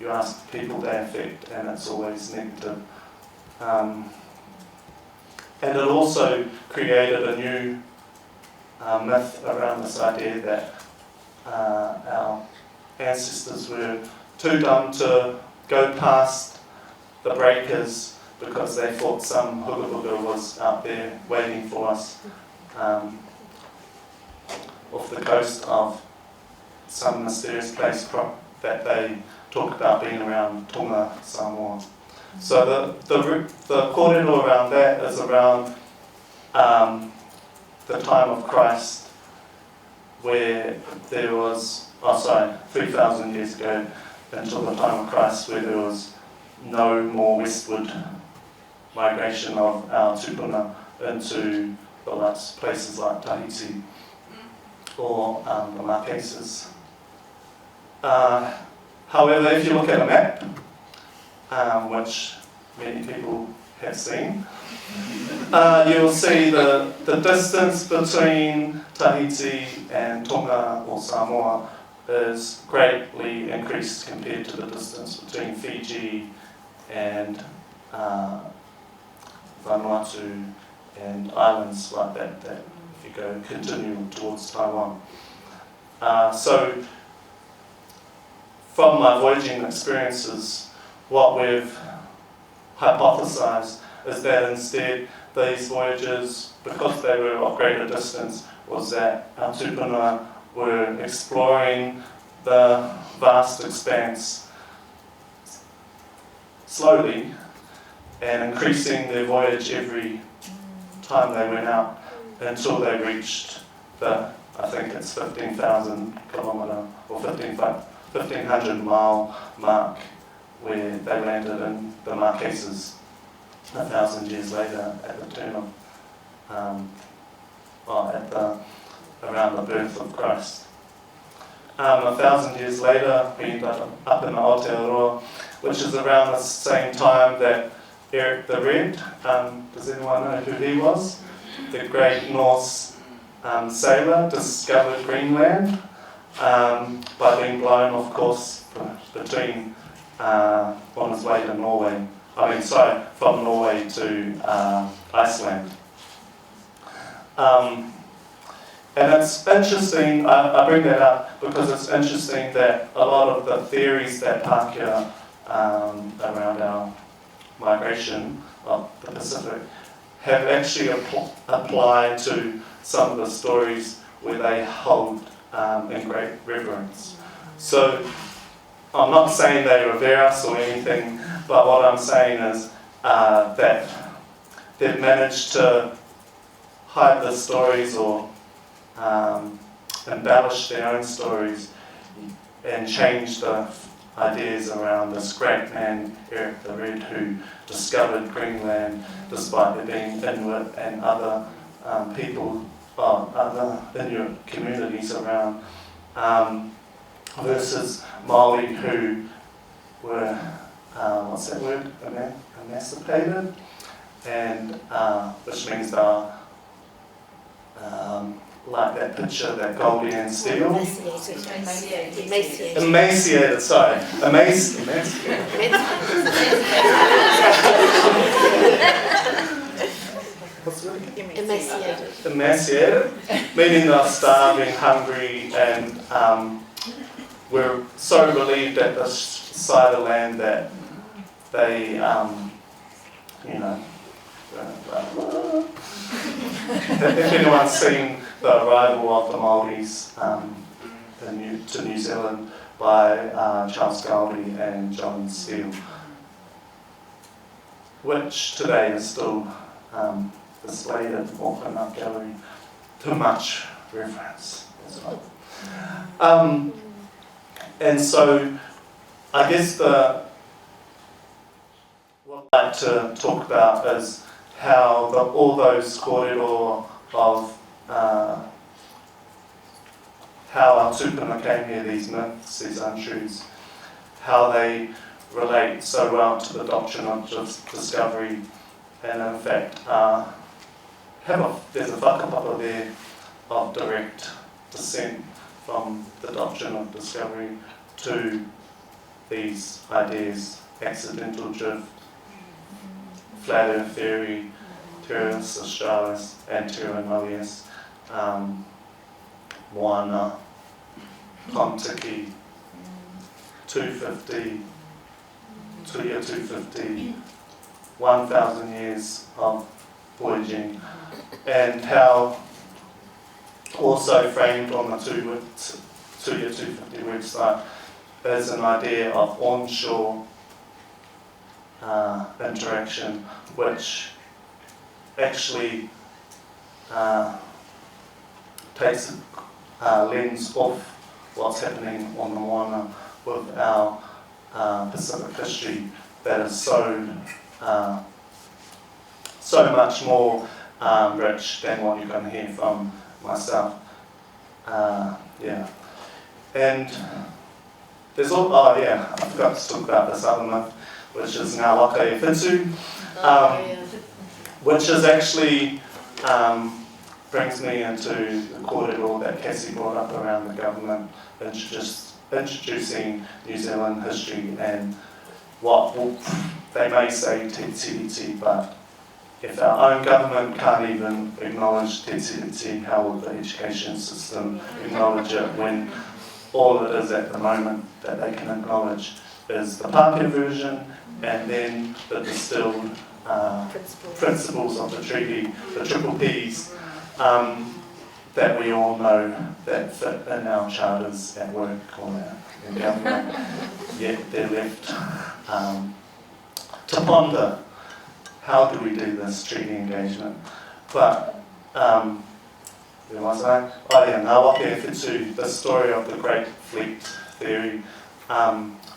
you ask people they affect, and it's always negative. And it also created a new myth around this idea that our ancestors were too dumb to go past the breakers because they thought some hugga bugga was out there waiting for us off the coast of some mysterious place that they talk about being around Tonga, Samoa. So the kōrero around that is around the time of Christ, where there was, 3,000 years ago, until the time of Christ, where there was no more westward migration of our tupuna into the places like Tahiti or the Marquesas. However, if you look at a map, which many people have seen, you'll see the distance between Tahiti and Tonga or Samoa is greatly increased compared to the distance between Fiji and Vanuatu and islands like that if you go continue towards Taiwan. So from my voyaging experiences, what we've hypothesized is that instead these voyages, because they were of greater distance, was that our tupuna were exploring the vast expanse slowly and increasing their voyage every time they went out until they reached the, I think it's 15,000 kilometre or 1,500 mile mark, where they landed in the Marquesas 1,000 years later at the turn of, around the birth of Christ. 1,000 years later, we ended up in Aotearoa, which is around the same time that Eric the Red, does anyone know who he was? The great Norse sailor discovered Greenland by being blown, of course, between on his way to Norway. From Norway to Iceland. And it's interesting, I bring that up because it's interesting that a lot of the theories that Pākehā around our migration of the Pacific have actually applied to some of the stories where they hold in great reverence. So I'm not saying they revere us or anything, but what I'm saying is that they've managed to hide the stories or embellish their own stories and change the ideas around this great man, Eric the Red, who discovered Greenland despite there being Inuit and other people, other Inuit communities around, versus Māori who were, what's that word, emancipated, and which means they are like that picture, that Goldie and Steele. Emaciated, sorry. Emaciated. What's the word? Emaciated. Meaning they're starving, hungry, and we're so relieved at this side of land that they, if anyone's seen the arrival of the Māoris to New Zealand by Charles Goldie and John Steele, which today is still displayed at Auckland Art Gallery to much reverence as well. And so I guess what I'd like to talk about is how all those kōrero of how our tupuna came here, these myths, these untruths, how they relate so well to the doctrine of discovery, and in fact there's a whakapapa there of direct descent from the doctrine of discovery to these ideas: accidental drift, flat earth theory, terrace australis, and terra nullius, Moana, Kontiki, 250, 250, 1,000 years of voyaging, and how also framed on the 250 website is an idea of onshore interaction, which actually takes a lens off what's happening on the Moana with our Pacific history that is so much more rich than what you're going to hear from myself. And there's all, I forgot to talk about this other myth, which is Ngā Waka e Whitu, which is actually brings me into the kōrero that Cassie brought up around the government introducing New Zealand history and what they may say te tiriti, but if our own government can't even acknowledge te tiriti, how will the education system acknowledge it when all it is at the moment that they can acknowledge is the Pākehā version and then the distilled principles of the treaty, the triple Ps, that we all know that fit in our charters at work or in government, yet they're left to ponder how do we do this treaty engagement. But, where was I? Oh yeah, Ngā Waka e Whitu, the story of the Great Fleet theory,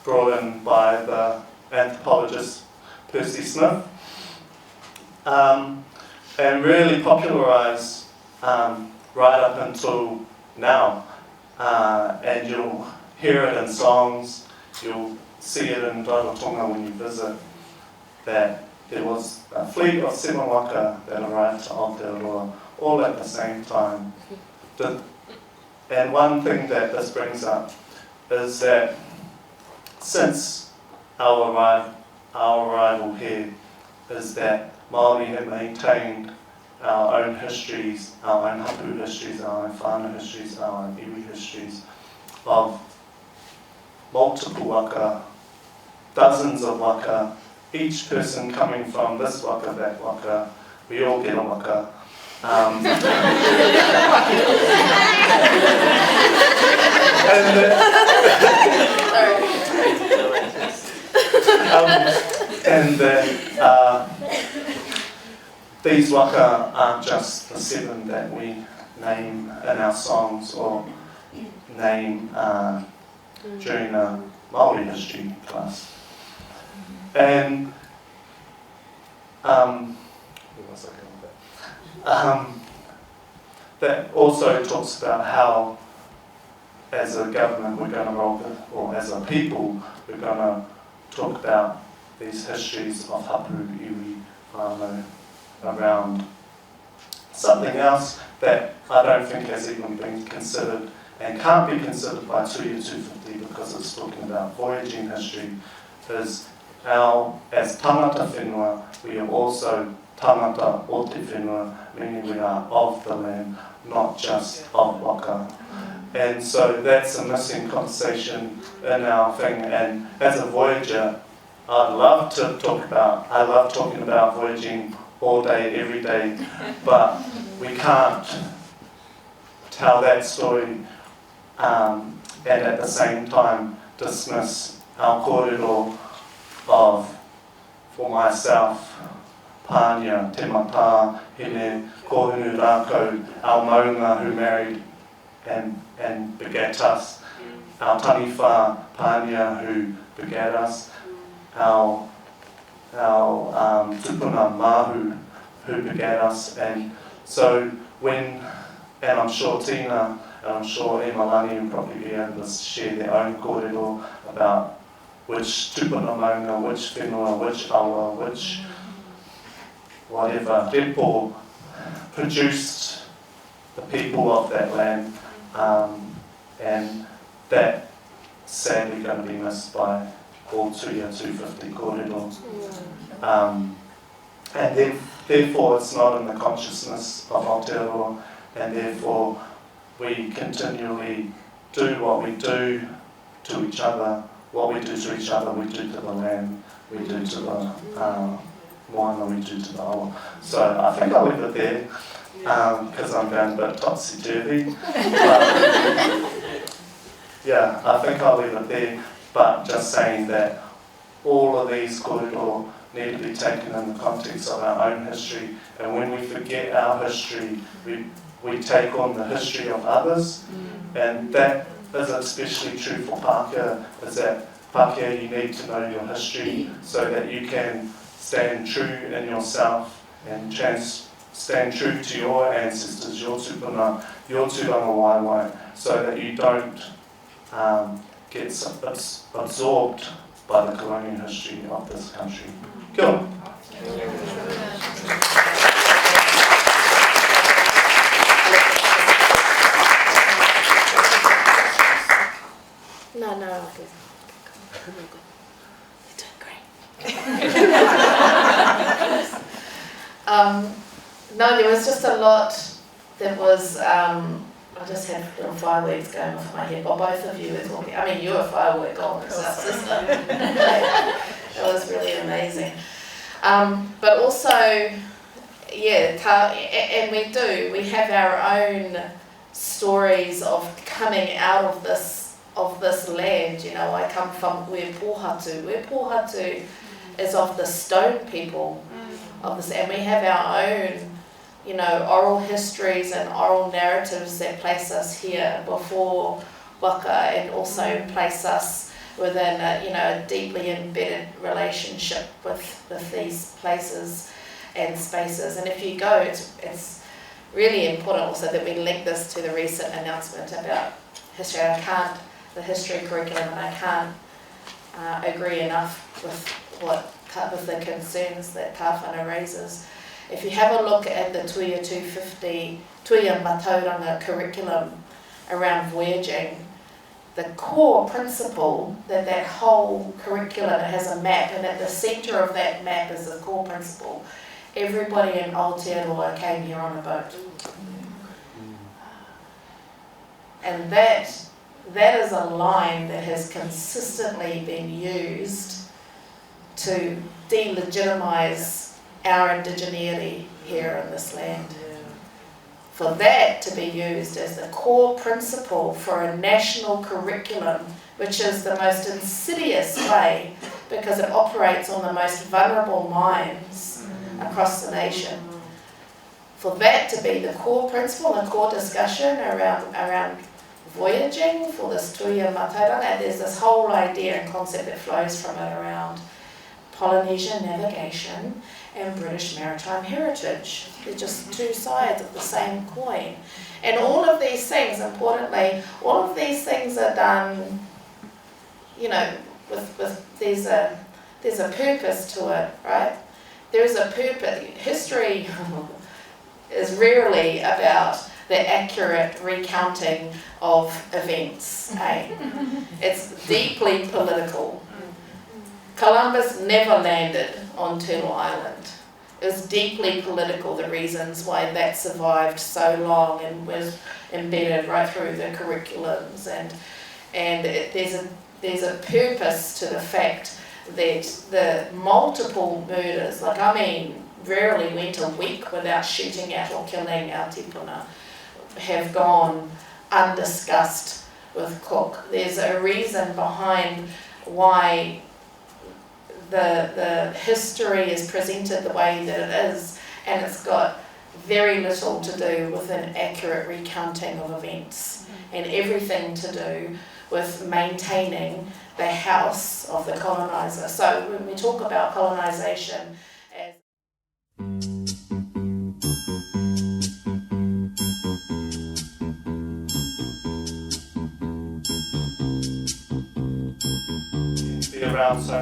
brought in by the anthropologist Percy Smith, and really popularised right up until now. And you'll hear it in songs, you'll see it in Rarotonga when you visit, that there was a fleet of 7 waka that arrived to Aotearoa all at the same time. And one thing that this brings up is that since our arrival here, is that Māori have maintained our own histories, our own hapu histories, our own whānau histories, our own iwi histories of multiple waka, dozens of waka, each person coming from this waka, that waka, we all get a waka. And these waka aren't just the 7 that we name in our songs or name during a Māori history class. And that also talks about how, as a government, we're going to roll it, or as a people, we're going to talk about these histories of hapu, iwi, whānau, around something else that I don't think has even been considered and can't be considered by Tuia 250 because it's talking about voyaging history, is as tangata whenua, we are also tangata o te whenua, meaning we are of the land, not just of waka. And so that's a missing conversation in our thing, and as a voyager, I love talking about voyaging all day, every day, but we can't tell that story and at the same time dismiss our kōrero of, for myself, Pānia, Te Mata, Hine, Kōhunu Rākau, our maunga who married and begat us, our taniwha, Pānia, who begat us, our tupuna mahu who begat us. And so when, and I'm sure Tina and I'm sure Emalani will probably be able to share their own kōrero about which tupuna maunga, which whenua, which awa, which whatever repo produced the people of that land, and that sadly going to be missed by or Tuia 250 Kōrero. And therefore it's not in the consciousness of Aotearoa, and therefore we continually do what we do to each other. What we do to each other, we do to the land, we do to the moana, we do to the awa. So I think I'll leave it there, because I'm going a bit topsy-turvy. Yeah, I think I'll leave it there, but just saying that all of these kōrero need to be taken in the context of our own history, and when we forget our history, we take on the history of others, and that is especially true for Pākehā, is that Pākehā, you need to know your history so that you can stand true in yourself and stand true to your ancestors, your tupuna, your tūranga waiwai, so that you don't get absorbed by the colonial history of this country. Kia ora. No, you're doing great. No, there was just a lot that was, I just had little fireworks going off my head, but both of you were talking. I mean, you were firework on as our sister. It was really amazing. But also, yeah, and we have our own stories of coming out of this land. You know, I come from Pohatu. Pohatu is of the stone people of this, and we have our own, you know, oral histories and oral narratives that place us here before waka, and also place us within a deeply embedded relationship with these places and spaces. And if you go, it's really important also that we link this to the recent announcement about history. The history curriculum, and I can't agree enough with the concerns that Tāwhana raises. If you have a look at the Tuia 250, Tuia Matauranga curriculum around voyaging, the core principle that whole curriculum has a map, and at the centre of that map is the core principle. Everybody in Aotearoa came here on a boat. And that is a line that has consistently been used to delegitimise our indigeneity here in this land. For that to be used as the core principle for a national curriculum, which is the most insidious way because it operates on the most vulnerable minds across the nation. For that to be the core principle and core discussion around voyaging for this Tuia Matauranga, there's this whole idea and concept that flows from it around Polynesian navigation and British maritime heritage. They're just two sides of the same coin. And all of these things, importantly, all of these things are done, you know, there's a purpose to it, right? There's a purpose. History is rarely about the accurate recounting of events. It's deeply political. Columbus never landed on Turtle Island. It was deeply political, the reasons why that survived so long and was embedded right through the curriculums. And there's a purpose to the fact that the multiple murders, rarely went a week without shooting at or killing our tipuna, have gone undiscussed with Cook. There's a reason behind why the history is presented the way that it is, and it's got very little to do with an accurate recounting of events and everything to do with maintaining the house of the coloniser. So when we talk about colonisation as be around so